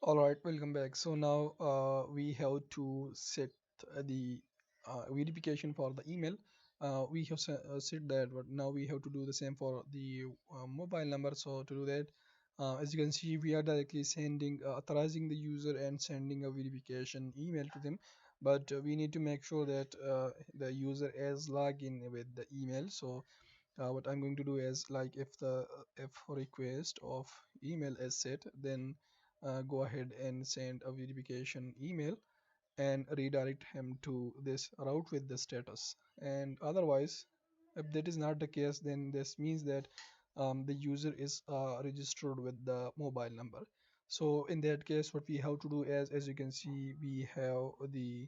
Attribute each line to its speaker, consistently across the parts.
Speaker 1: All right, welcome back. So now we have to set the verification for the email. We have set that, but now we have to do the same for the mobile number. So to do that, as you can see, we are directly sending, authorizing the user and sending a verification email to them. But we need to make sure that the user is logged in with the email. So what I'm going to do is, like, if the if request of email is set, then go ahead and send a verification email and redirect him to this route with the status. And otherwise, if that is not the case, then this means that the user is registered with the mobile number. So in that case, what we have to do is, as you can see, we have the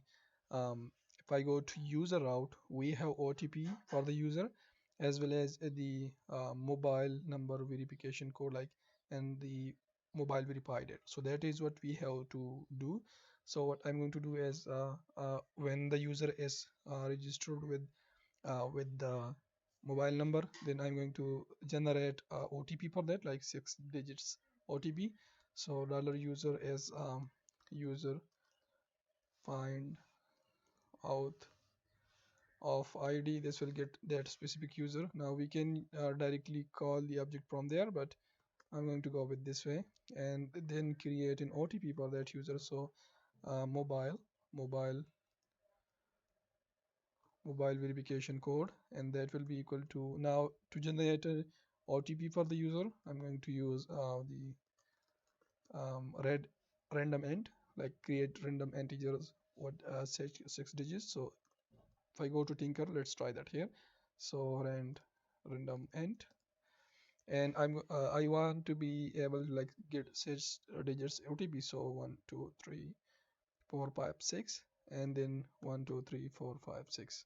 Speaker 1: if I go to user route, we have OTP for the user, as well as the mobile number verification code, like, and the mobile verified it. So that is what we have to do. So what I'm going to do is, when the user is registered with the mobile number, then I'm going to generate OTP for that, like 6 digits OTP. So dollar user is user find out of ID. This will get that specific user. Now we can directly call the object from there, but I'm going to go with this way and then create an OTP for that user. So mobile mobile verification code, and that will be equal to, now to generate a OTP for the user, I'm going to use the red random int, like create random integers, what 6 digits. So if I go to Tinker, let's try that here. So random int, and I want to be able to, like, get 6 digits OTP. So 1 2 3 4 5 6, and then 1 2 3 4 5 6.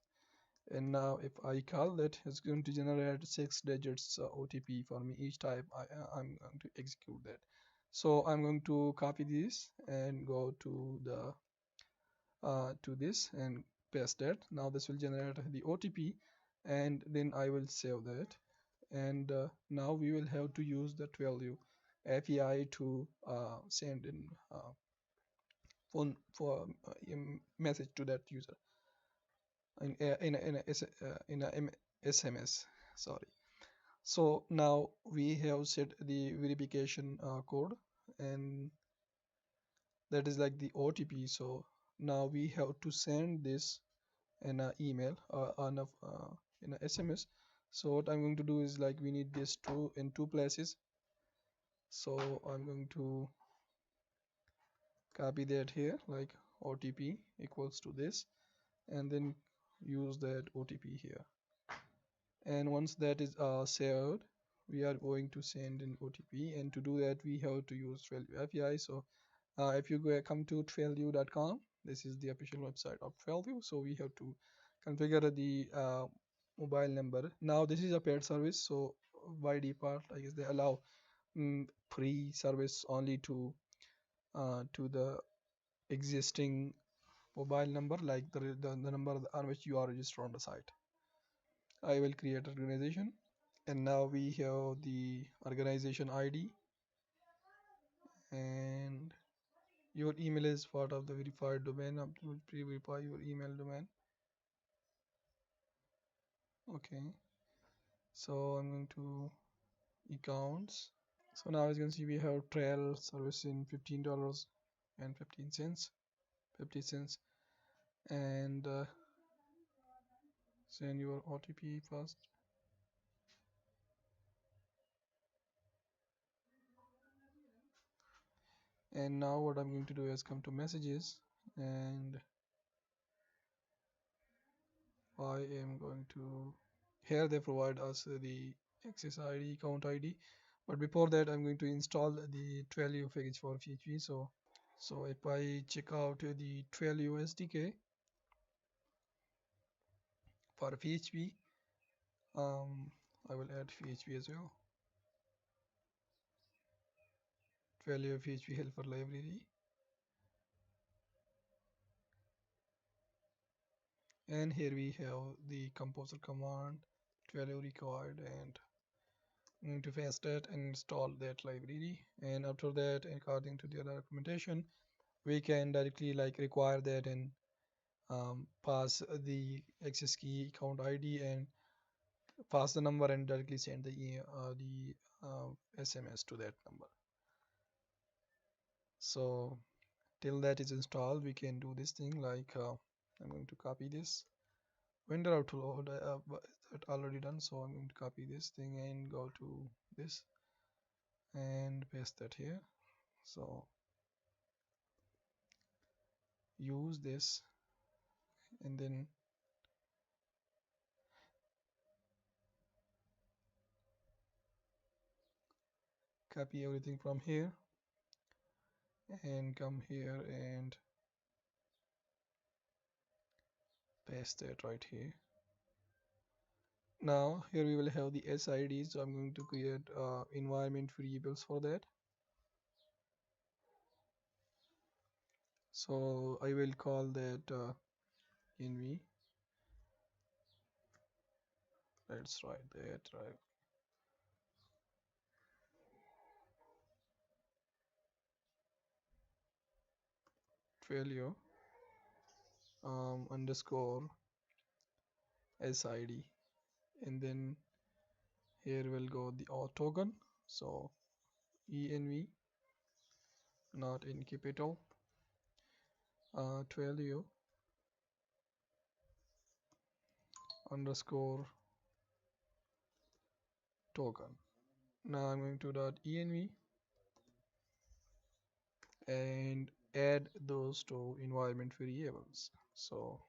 Speaker 1: And now if I call that, it's going to generate 6 digits OTP for me each time I'm going to execute that. So I'm going to copy this and go to the to this and paste that. Now this will generate the OTP, and then I will save that. And now we will have to use the 12u API to send in phone for message to that user in a SMS. Sorry. So now we have set the verification code, and that is like the OTP. So now we have to send this in an email or in a SMS. So what I'm going to do is, like, we need this in two places. So I'm going to copy that here, like OTP equals to this, and then use that OTP here. And once that is saved, we are going to send an OTP, and to do that we have to use 12u API. So if you come to 12u.com, this is the official website of 12u. So we have to configure the mobile number. Now this is a paid service, so by default, I guess they allow free service only to the existing mobile number, like the number on which you are registered on the site. I will create organization, and now we have the organization ID, and your email is part of the verified domain. Pre-verify your email domain. Okay, so I'm going to accounts. So now as you can see, we have trial service in $15 and 50 cents, and send your OTP first. And now what I'm going to do is come to messages, and I am going to, here they provide us the access ID, account ID, but before that I'm going to install the 12u package for PHP. So if I check out the 12u SDK for PHP, I will add PHP as well. 12u PHP helper library, and here we have the composer command, 12u required, and I'm going to paste that and install that library. And after that, according to the documentation, we can directly like require that and pass the access key, account ID, and pass the number and directly send the SMS to that number. So till that is installed, we can do this thing like I'm going to copy this vendor out to load, but that already done. So I'm going to copy this thing and go to this and paste that here. So use this and then copy everything from here and come here and paste that right here. Now here we will have the SIDs, so I'm going to create environment variables for that. So I will call that env. Let's write that right. Value underscore SID, and then here will go the auth token. So env, not in capital, value underscore token. Now I'm going to dot env and add those to environment variables. So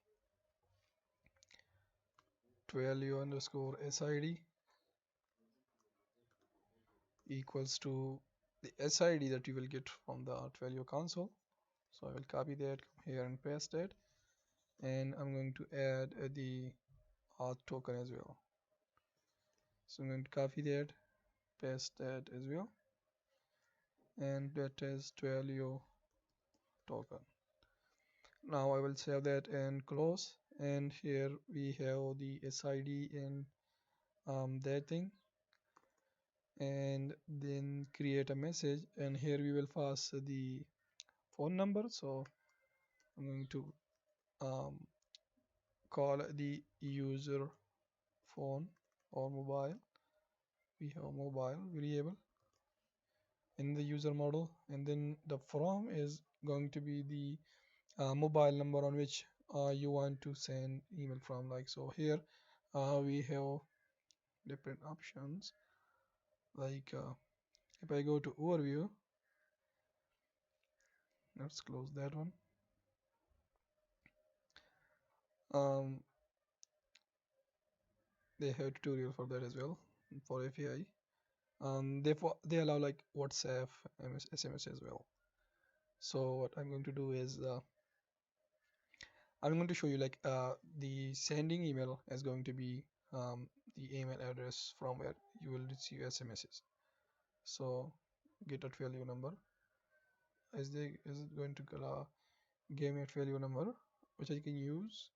Speaker 1: value underscore SID equals to the SID that you will get from the value console. So I will copy that, come here and paste it, and I'm going to add the auth token as well. So I'm going to copy that, paste that as well, and that is value token. Now I will save that and close, and here we have the SID and that thing, and then create a message, and here we will pass the phone number. So I'm going to um, call the user phone or mobile. We have mobile variable in the user model, and then the from is going to be the mobile number on which you want to send email from. Like so here we have different options, like if I go to overview, let's close that one. um, they have tutorial for that as well for API. They allow like WhatsApp, SMS as well. So what I'm going to do is I'm going to show you like the sending email is going to be the email address from where you will receive SMSs. So get a value number. Is it going to give me a value number which I can use?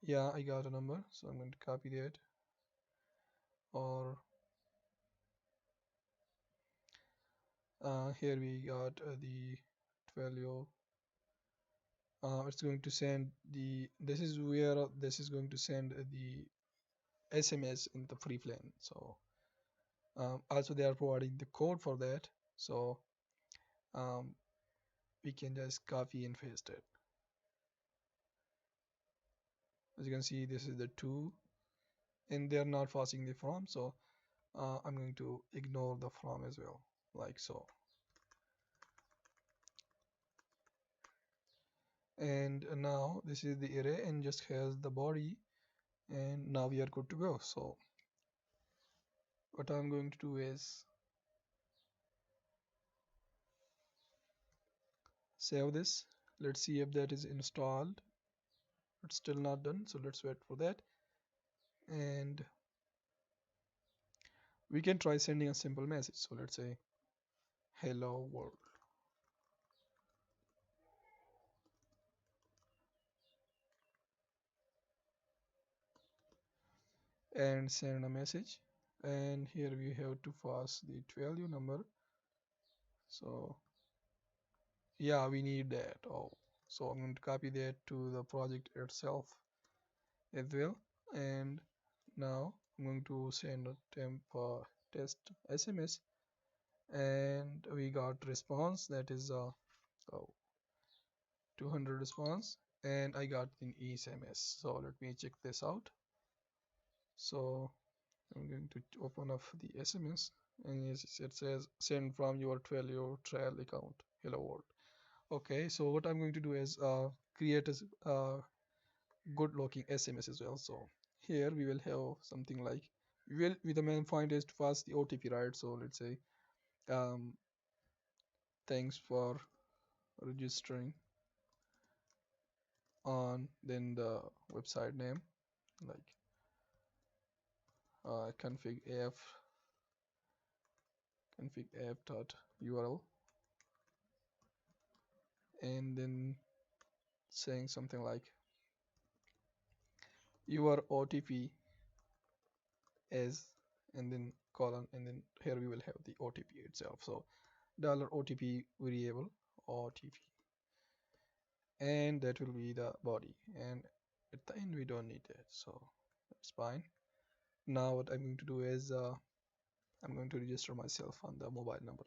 Speaker 1: Yeah, I got a number, so I'm going to copy that. Or here we got the value. It's going to send the. This is where this is going to send the SMS in the free plan. So also they are providing the code for that. So um, we can just copy and paste it. As you can see, this is the two, and they are not passing the from. So I'm going to ignore the from as well, like so. And now this is the array and just has the body, and now we are good to go. So what I'm going to do is save this. Let's see if that is installed. It's still not done, so let's wait for that. And we can try sending a simple message. So let's say hello world and send a message. and here we have to pass the value number. So yeah, we need that. Oh, so I'm going to copy that to the project itself as well. And now I'm going to send a temp test SMS, and we got response, that is oh, 200 response, and I got an SMS. So let me check this out. So I'm going to open up the SMS, and yes, it says send from your 12-year trial account. Hello world. Okay, so what I'm going to do is create a good looking SMS as well. So here we will have something like, with the main point is to pass the OTP, right? So let's say um, thanks for registering on, then the website name, like config af dot URL, and then saying something like your OTP is, and then colon, and then here we will have the OTP itself. So dollar $OTP variable OTP, and that will be the body, and at the end we don't need that, so that's fine. Now what I'm going to do is I'm going to register myself on the mobile number.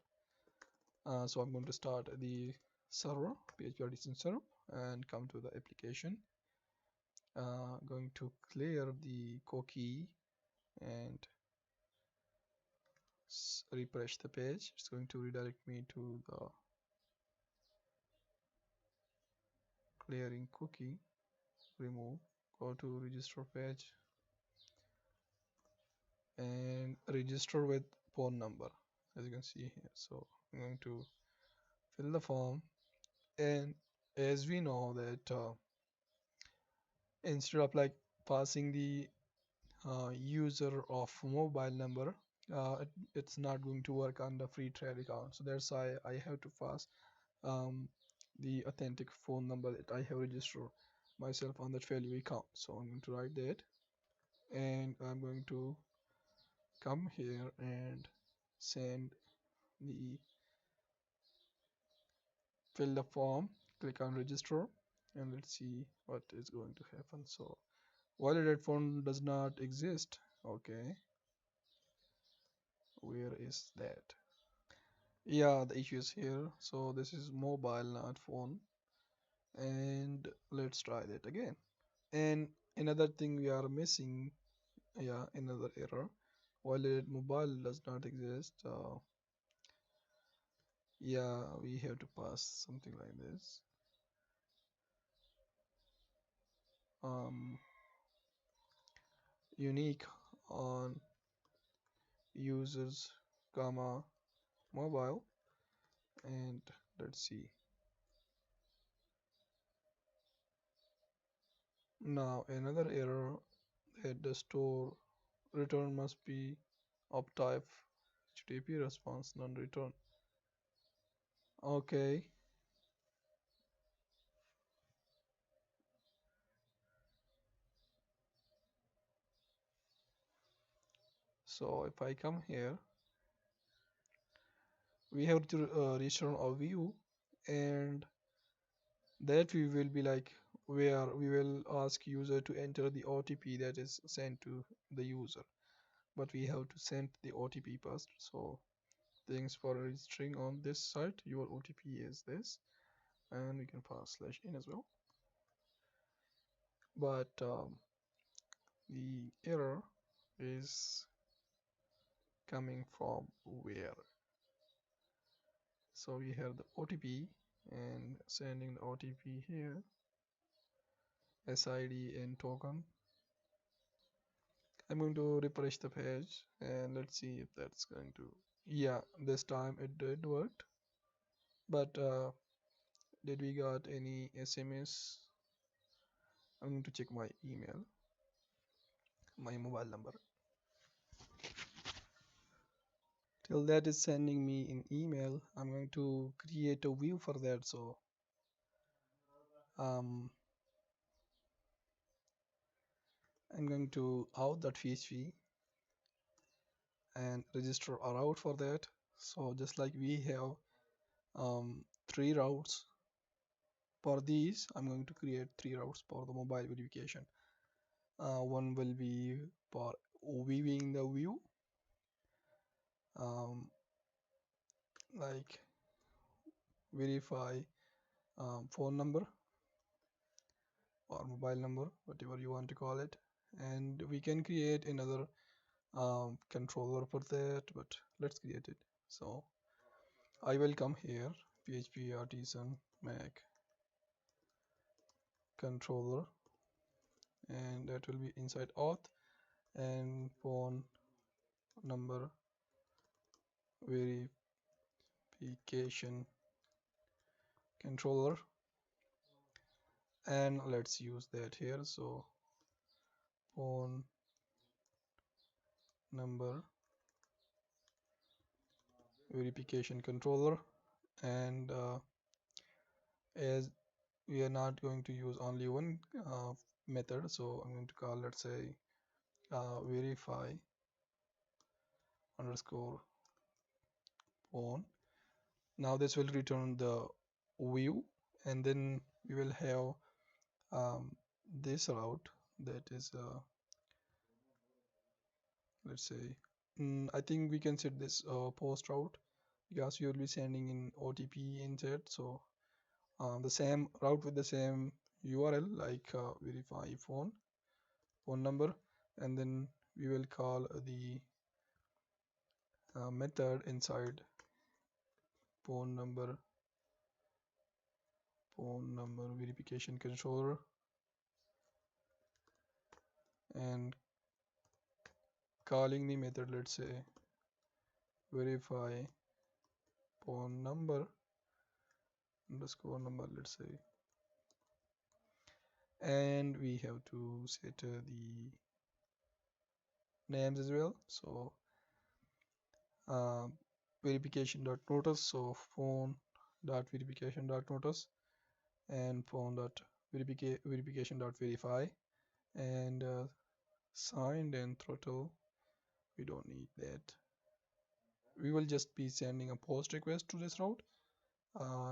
Speaker 1: So I'm going to start the server, PHP Artisan server, and come to the application. Going to clear the cookie and refresh the page. It's going to redirect me to the clearing cookie, remove, go to register page, and register with phone number, as you can see here. So I'm going to fill the form, and as we know that instead of like passing the user of mobile number, it's not going to work on the free trial account. So that's why I have to pass um, the authentic phone number that I have registered myself on that value account. So I'm going to write that, and I'm going to come here and send the fill the form, click on register, and let's see what is going to happen. So validated phone does not exist. Okay, where is that? Yeah, the issue is here. So this is mobile, not phone. And let's try that again. And another thing we are missing, yeah, another error. Validated mobile does not exist. Yeah, we have to pass something like this. Um, unique on users, comma, mobile, and let's see. Now another error, that the store return must be of type HTTP response non-return. Okay, so if I come here, we have to return a view, and that we will be like, where we will ask user to enter the OTP that is sent to the user, but we have to send the OTP first. So thanks for registering on this site, your OTP is this, and we can pass /in as well. But the error is coming from where? So we have the OTP, and sending the OTP here, SID and token. I'm going to refresh the page, and let's see if that's going to, yeah, this time it did work. But did we got any SMS? I'm going to check my email, my mobile number. Till that is sending me an email, I'm going to create a view for that. So um, I'm going to out.php, and register a route for that. So just like we have three routes for these, I'm going to create three routes for the mobile verification. One will be for viewing the view, um, like verify phone number or mobile number, whatever you want to call it. And we can create another controller for that, but let's create it. So I will come here, PHP artisan Mac controller, and that will be inside auth and phone number verification controller, and let's use that here. So phone number verification controller, and as we are not going to use only one method, so I'm going to call, let's say, verify underscore phone. Now this will return the view, and then we will have this route that is let's say, I think we can set this post route, because you will be sending in OTP inside. So the same route with the same URL, like verify phone number, and then we will call the method inside phone number verification controller, and calling the method, let's say, verify phone number underscore number, let's say, and we have to set the names as well. So uh, verification.notice, so phone dot verification dot notice, and phone dot verification dot verify, and signed and throttle, we don't need that. We will just be sending a post request to this route,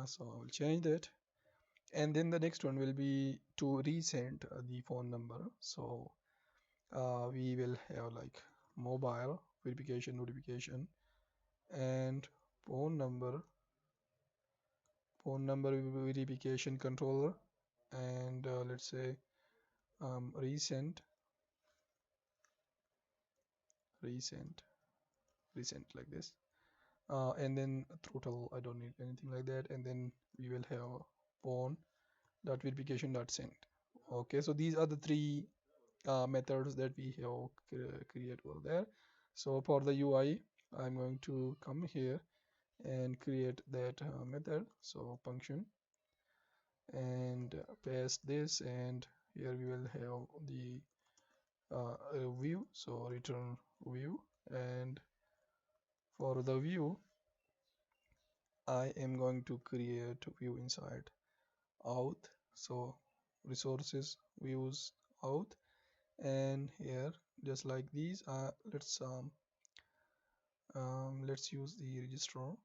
Speaker 1: so I will change that. And then the next one will be to resend the phone number. So we will have like mobile verification notification and phone number verification controller, and let's say resend resend resend like this, and then throttle, I don't need anything like that. And then we will have phone dot verification dot send. Okay, so these are the three methods that we have create over there. So for the UI, I'm going to come here and create that method, so function, and paste this, and here we will have the view, so return view. And for the view, I am going to create view inside auth, so resources views auth, and here just like these, let's use the registrar,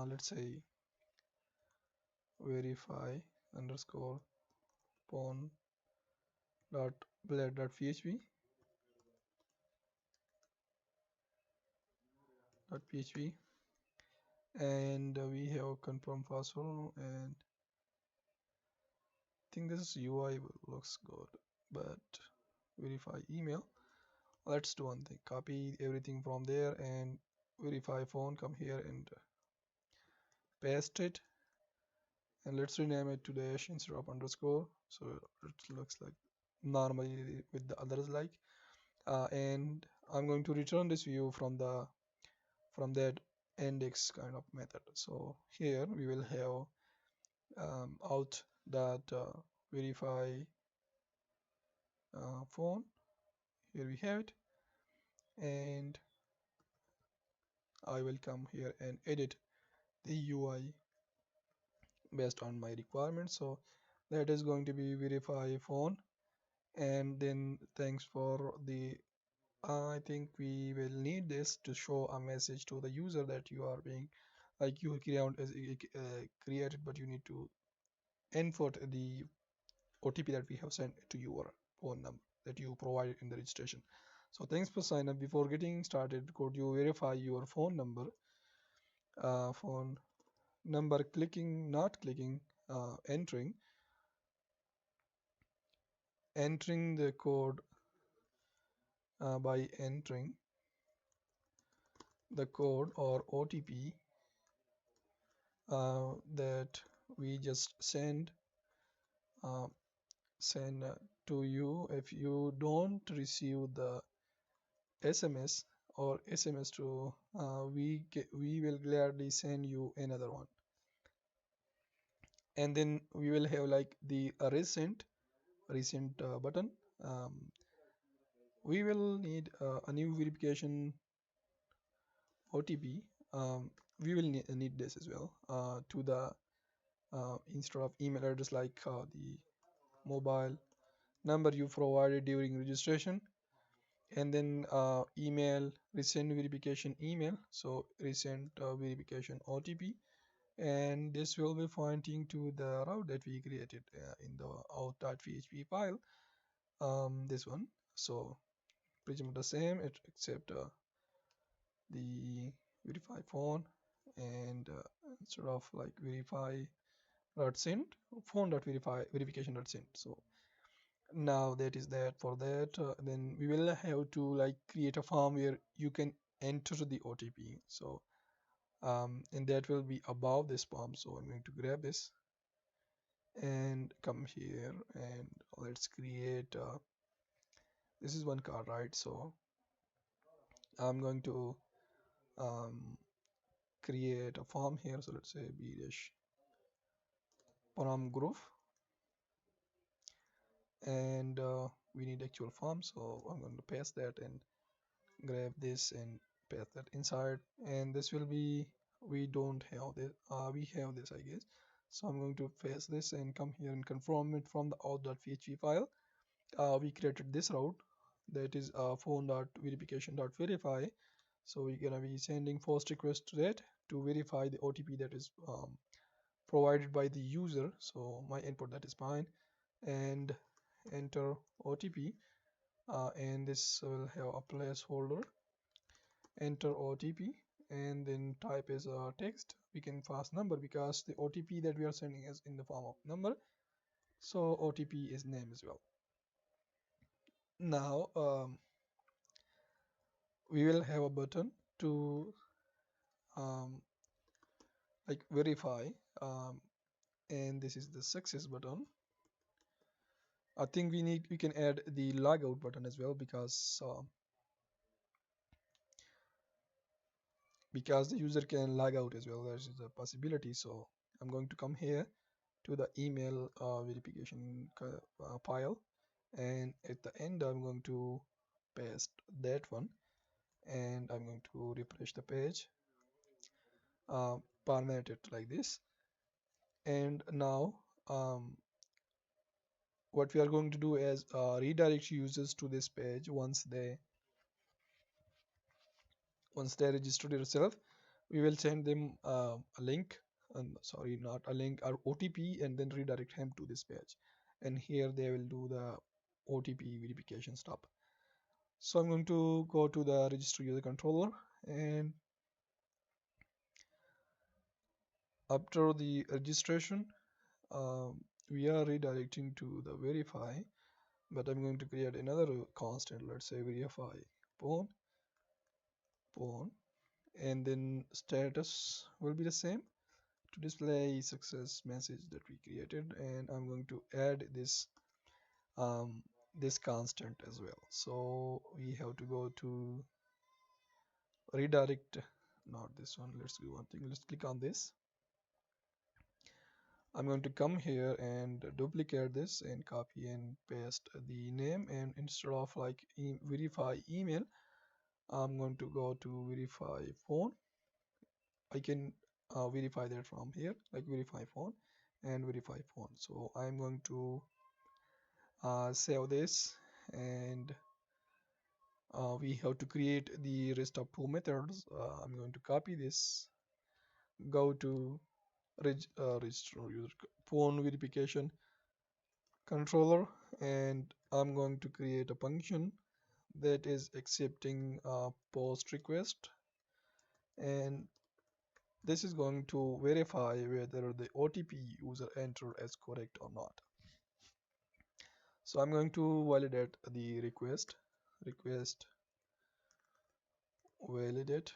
Speaker 1: let's say verify underscore phone dot blade dot php and we have confirm password, and I think this UI looks good, but verify email. Let's do one thing, copy everything from there and verify phone, come here and paste it, and let's rename it to dash instead of underscore, so it looks like normally with the others, like and I'm going to return this view from that index kind of method. So here we will have out that verify phone, here we have it, and I will come here and edit the UI based on my requirements. So that is going to be verify phone, and then thanks for the I think we will need this to show a message to the user that you are being like your account is created, but you need to input the OTP that we have sent to your phone number that you provided in the registration. So thanks for sign up. Before getting started, could you verify your phone number, clicking, not clicking, entering the code by entering the code or OTP that we just uh, send to you. If you don't receive the SMS or SMS to we will gladly send you another one. And then we will have like the recent button. We will need a new verification OTP. We will need this as well to the instead of email address like the mobile number you provided during registration, and then email, recent verification email, so recent verification OTP, and this will be pointing to the route that we created in the out.php file, this one. So pretty much the same, except the verify phone, and instead of like verify dot send, phone dot verify verification dot send. So now that is that for that, then we will have to like create a form where you can enter the OTP. So and that will be above this form. So I'm going to grab this and come here, and let's create this is one card, right? So I'm going to um, create a form here. So let's say b dash param group, and we need actual form, so I'm going to paste that and grab this and paste that inside. And this will be, we don't have this, we have this, I guess. So I'm going to paste this and come here and confirm it from the out.php file. We created this route, that is phone.verification.verify. So we're gonna be sending first request to that to verify the OTP that is provided by the user. So my input, that is fine, and enter OTP, and this will have a placeholder, enter OTP, and then type as a text. We can pass number because the OTP that we are sending is in the form of number, so OTP is name as well. Now we will have a button to um, like verify, and this is the success button. I think we can add the logout button as well, because the user can log out as well. There's a possibility. So I'm going to come here to the email verification file, and at the end I'm going to paste that one, and I'm going to refresh the page, format it like this. And now what we are going to do is redirect users to this page once they registered themselves. We will send them a link, and sorry, not a link, or OTP, and then redirect him to this page, and here they will do the OTP verification step. So I'm going to go to the register user controller, and after the registration, we are redirecting to the verify, but I'm going to create another constant. Let's say verify phone, and then status will be the same to display success message that we created. And I'm going to add um, this constant as well. So we have to go to redirect, not this one. Let's do one thing. Let's click on this. I'm going to come here and duplicate this and copy and paste the name, and instead of like verify email, I'm going to go to verify phone. I can verify that from here, like verify phone and verify phone. So I'm going to save this, and we have to create the rest of two methods. I'm going to copy this, go to register user phone verification controller, and I'm going to create a function that is accepting post request, and this is going to verify whether the OTP user entered is correct or not. So I'm going to validate the request validate,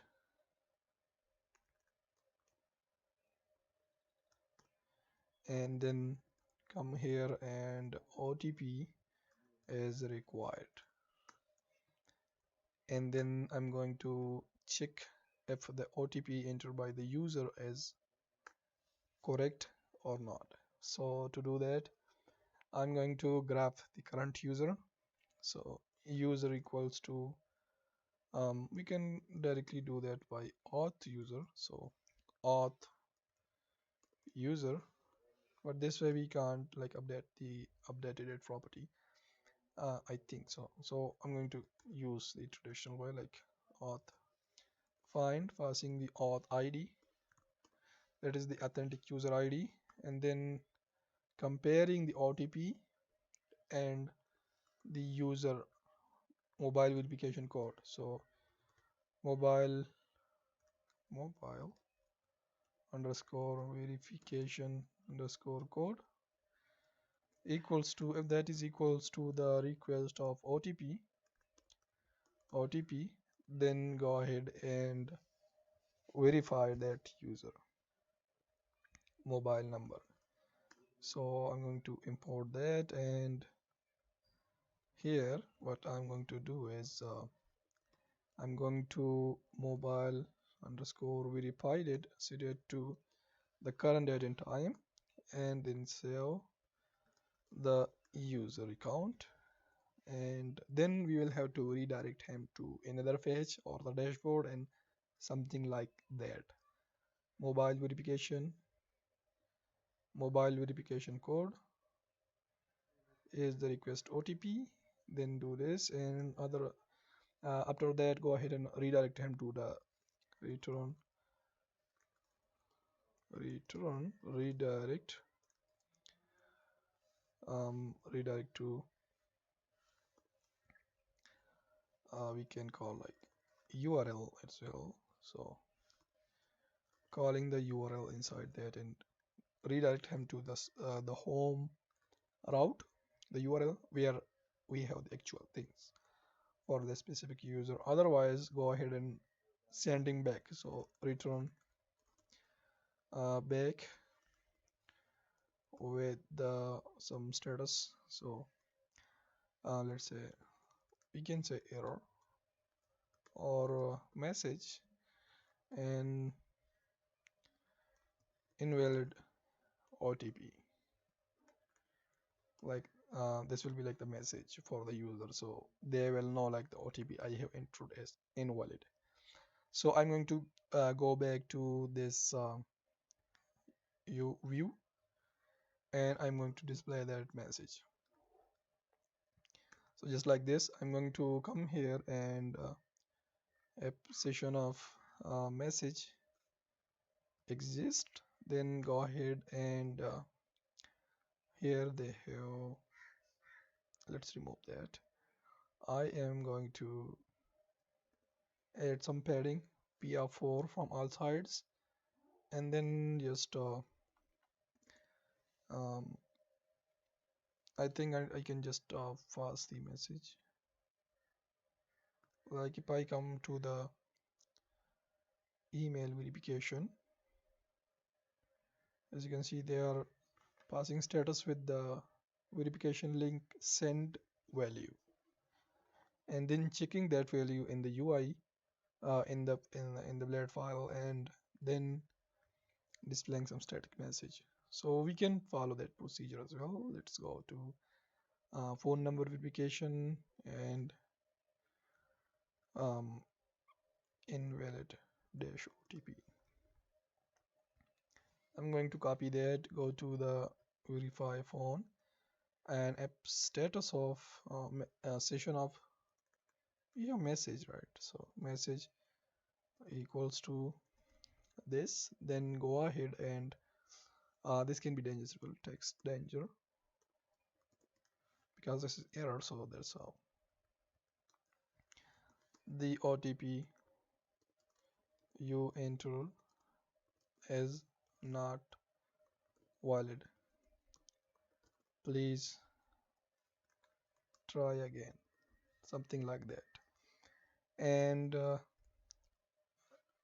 Speaker 1: and then come here and OTP is required, and then I'm going to check if the OTP entered by the user is correct or not. So to do that, I'm going to grab the current user. So user equals to we can directly do that by auth user. So auth user, but this way we can't like update the updated property. I think so. So I'm going to use the traditional way like auth find, passing the auth ID, that is the authentic user ID, and then comparing the OTP and the user mobile verification code. So mobile mobile underscore verification underscore code equals to, if that is equals to the request of OTP, then go ahead and verify that user mobile number. So I'm going to import that, and here what I'm going to do is I'm going to mobile underscore verified it, set it to the current date and time, and then save the user account, and then we will have to redirect him to another page or the dashboard and something like that. Mobile verification code is the request OTP, then do this, and other after that go ahead and redirect him to the return redirect to we can call like URL as well. So calling the URL inside that and redirect him to the home route, the URL where we have the actual things for the specific user. Otherwise go ahead and sending back, so return back with the some status. So let's say we can say error or message and invalid OTP, like this will be like the message for the user, so they will know like the OTP I have entered is invalid. So I'm going to go back to this view, and I'm going to display that message. So just like this, I'm going to come here and app session of message exist, then go ahead and here they have, let's remove that. I am going to add some padding PR4 from all sides, and then just um, I think I can just pass the message. Like if I come to the email verification, as you can see they are passing status with the verification link send value, and then checking that value in the UI in the blade file, and then displaying some static message. So we can follow that procedure as well. Let's go to phone number verification and um, invalid dash OTP. I'm going to copy that, go to the verify phone and app status of session of yeah, message, right? So message equals to this, then go ahead and this can be dangerous, will text danger because this is error, so that's how the OTP you enter is not valid. Please try again, something like that. And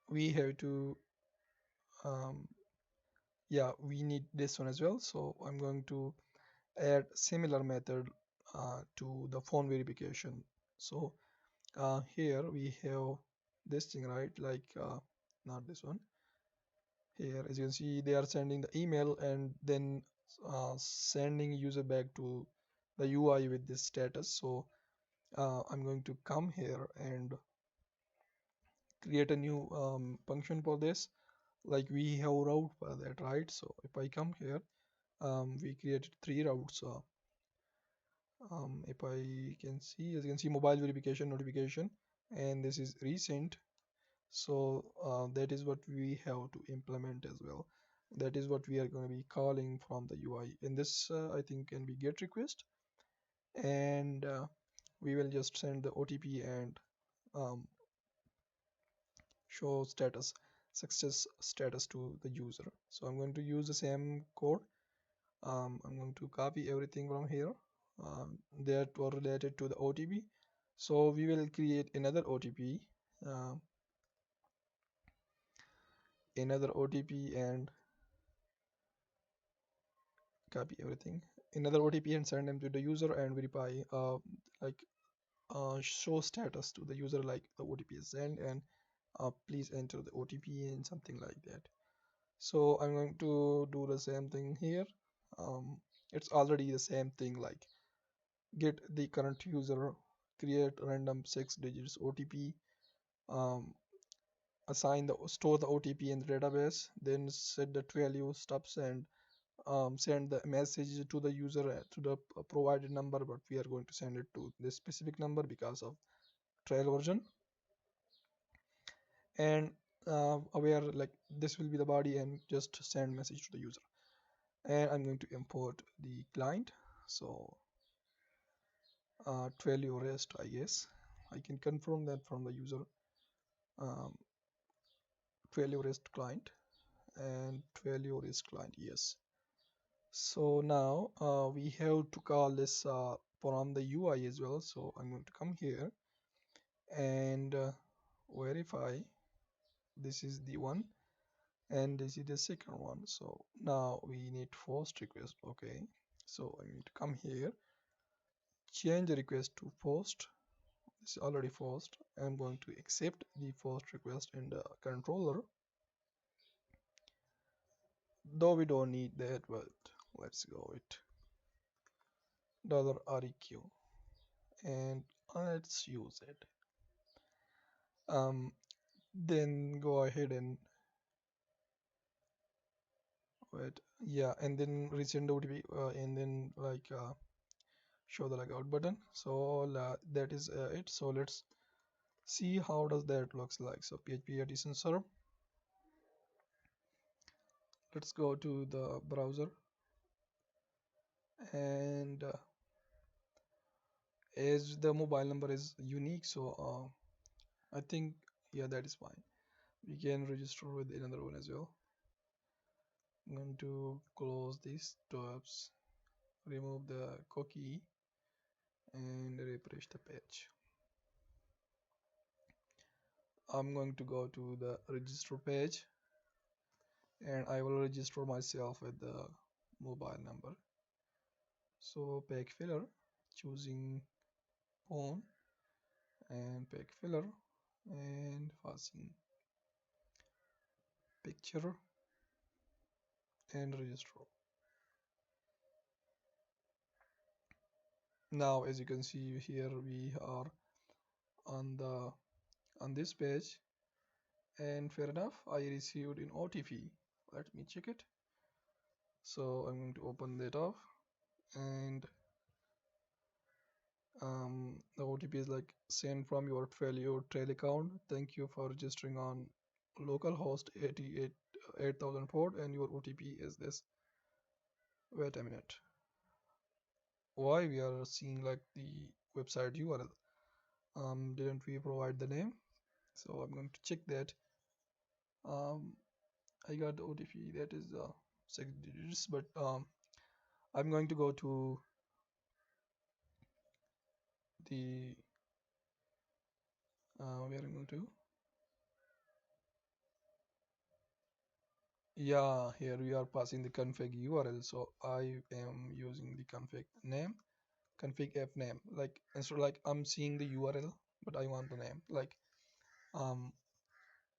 Speaker 1: we have to, um, yeah, we need this one as well. So I'm going to add similar method to the phone verification. So here we have this thing, right? Like not this one. Here, as you can see, they are sending the email and then sending user back to the UI with this status. So I'm going to come here and create a new function for this. Like we have route for that, right? So if I come here, we created three routes. If I can see, as you can see, mobile verification notification, and this is recent. So that is what we have to implement as well. That is what we are going to be calling from the UI. And this I think can be get request, and we will just send the OTP and um, show status, success status to the user. So I'm going to use the same code. I'm going to copy everything from here that were related to the OTP. So we will create uh, another OTP and copy everything, another OTP and send them to the user and verify, like show status to the user like the OTP is sent and please enter the OTP and something like that. So I'm going to do the same thing here. It's already the same thing, like get the current user, create random 6 digits OTP, um, assign the store the OTP in the database, then set the value stops and send the message to the user to the provided number, but we are going to send it to this specific number because of trial version. And aware like this will be the body and just send message to the user. And I'm going to import the client. So value rest, I guess I can confirm that from the user, um, value rest client and value rest client, yes. So now we have to call this from the UI as well. So I'm going to come here and verify this is the one and this is the second one. So now we need post request. Okay, so I need to come here, change the request to post. This is already post. I'm going to accept the post request in the controller, though we don't need that, but let's go with $req and let's use it. Then go ahead and wait, yeah, and then resend the OTP and then like show the logout button. So that is it. So let's see how does that looks like. So PHP addition serve. Let's go to the browser and as the mobile number is unique, so I think yeah, that is fine. We can register with another one as well. I'm going to close these tabs, remove the cookie and refresh the page. I'm going to go to the register page and I will register myself with the mobile number. So pack filler, choosing phone and pack filler and passing picture and register. Now as you can see here we are on the on this page, and fair enough, I received an OTP. Let me check it. So I'm going to open that up and The OTP is like sent from your trail account. Thank you for registering on localhost 8004 and your OTP is this. Wait a minute. Why we are seeing like the website URL? Didn't we provide the name? So I'm going to check that. Um, I got the OTP that is 6 digits, but I'm going to go to the where I'm going to. Yeah, here we are passing the config URL. So I am using the config name, config app name. Like instead like I'm seeing the URL, but I want the name. Like um,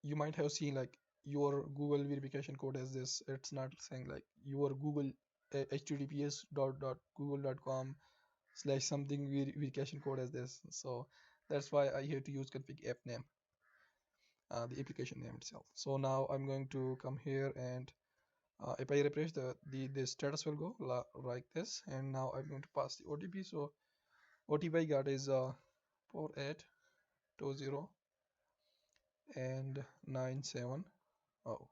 Speaker 1: you might have seen like your Google verification code as this. It's not saying like your Google https dot google.com slash something verification code as this. So that's why I have to use config app name, the application name itself. So now I'm going to come here and if I refresh the status will go like this, and now I'm going to pass the OTP. So OTP I got is 4820 and 97. Oh,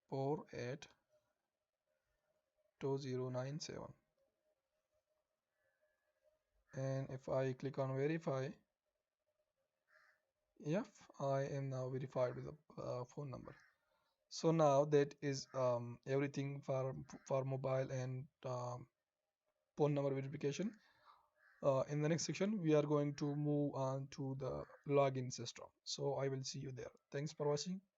Speaker 1: 482097. And if I click on verify, yep, I am now verified with a phone number. So now that is everything for mobile and phone number verification. In the next section, we are going to move on to the login system. So I will see you there. Thanks for watching.